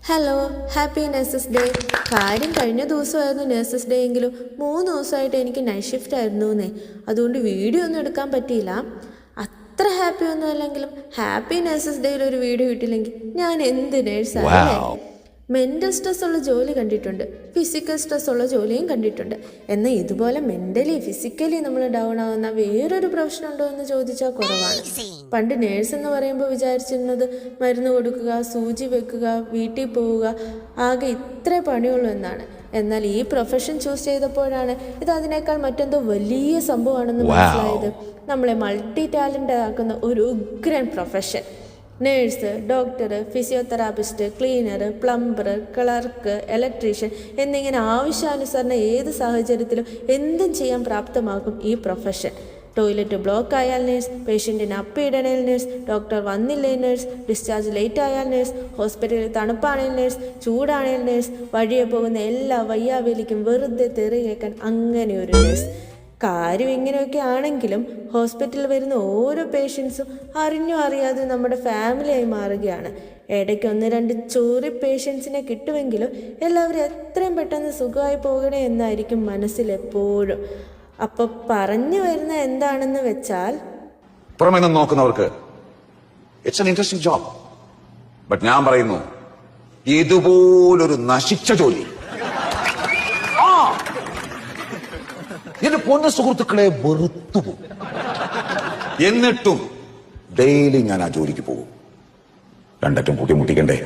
Hello, happy nurses day. കാര്യം കഴിഞ്ഞ ദിവസമായിരുന്നു നഴ്സസ് ഡേ എങ്കിലും 3 ദിവസമായിട്ട് എനിക്ക് നൈറ്റ് ഷിഫ്റ്റ് ആയിരുന്നു എന്നേ. അതുകൊണ്ട് വീഡിയോ ഒന്നും എടുക്കാൻ പറ്റിയില്ല. അത്ര ഹാപ്പി ഒന്നും അല്ലെങ്കിലും ഹാപ്പി നഴ്സസ് ഡേയിൽ ഒരു വീഡിയോ ഇട്ടില്ലെങ്കിൽ ഞാൻ എന്ത് നേഴ്സാണല്ലേ. മെൻ്റൽ സ്ട്രെസ് ഉള്ള ജോലി കണ്ടിട്ടുണ്ട്, ഫിസിക്കൽ സ്ട്രെസ് ഉള്ള ജോലിയും കണ്ടിട്ടുണ്ട്. എന്നാൽ ഇതുപോലെ മെൻ്റലി ഫിസിക്കലി നമ്മൾ ഡൗൺ ആവുന്ന വേറൊരു പ്രൊഫഷൻ ഉണ്ടോ എന്ന് ചോദിച്ചാൽ കുറവാണ്. പണ്ട് നേഴ്സ് എന്ന് പറയുമ്പോൾ വിചാരിച്ചിരുന്നത് മരുന്ന് കൊടുക്കുക, സൂചി വെക്കുക, വീട്ടിൽ പോവുക, ആകെ ഇത്രേ പണിയുള്ളൂ എന്നാണ്. എന്നാൽ ഈ പ്രൊഫഷൻ ചൂസ് ചെയ്തപ്പോഴാണ് ഇത് അതിനേക്കാൾ മറ്റെന്തോ വലിയ സംഭവമാണെന്ന് മനസ്സിലായത്. നമ്മളെ മൾട്ടി ടാലൻ്റ് ആക്കുന്ന ഒരു ഉഗ്രൻ profession. Nurse, doctor, physiotherapist, cleaner, plumber, clerk, electrician എന്നിങ്ങനെ ആവശ്യാനുസരണം ഏത് സാഹചര്യത്തിലും എന്തും ചെയ്യാൻ പ്രാപ്തമാക്കും ഈ പ്രൊഫഷൻ. ടോയ്ലറ്റ് ബ്ലോക്ക് ആയാൽ നേഴ്സ്, പേഷ്യൻറ്റിന് അപ്പിയിടണേൽ നേഴ്സ്, ഡോക്ടർ വന്നില്ലേ നേഴ്സ്, ഡിസ്ചാർജ് ലേറ്റ് ആയാൽ നേഴ്സ്, ഹോസ്പിറ്റലിൽ തണുപ്പാണേൽ നേഴ്സ്, ചൂടാണേൽ നേഴ്സ്, വഴിയെ പോകുന്ന എല്ലാ വയ്യാവേലിക്കും വെറുതെ തെറി കേൾക്കാൻ അങ്ങനെ ഒരു നേഴ്സ്. കാര്യം ഇങ്ങനെയൊക്കെ ആണെങ്കിലും ഹോസ്പിറ്റലിൽ വരുന്ന ഓരോ പേഷ്യൻസും അറിഞ്ഞോ അറിയാതെ നമ്മുടെ ഫാമിലിയായി മാറുകയാണ്. ഇടയ്ക്ക് 1-2 ചോറി പേഷ്യൻസിനെ കിട്ടുമെങ്കിലും എല്ലാവരും എത്രയും പെട്ടെന്ന് സുഖമായി പോകണേ എന്നായിരിക്കും മനസ്സിലെപ്പോഴും. അപ്പോൾ പറഞ്ഞു വരുന്ന എന്താണെന്ന് വെച്ചാൽ, പുറമെ നിന്ന് നോക്കുന്നവർക്ക് it's an interesting job, but ഞാൻ പറയുന്നു ഇതുപോലൊരു നശിച്ച ജോലി എന്റെ പൊന്ന സുഹൃത്തുക്കളെ വെറുത്തുപോകും. എന്നിട്ടും ഡെയിലി ഞാൻ ആ ജോലിക്ക് പോകും. രണ്ടറ്റം കൂട്ടി മുട്ടിക്കണ്ടേ.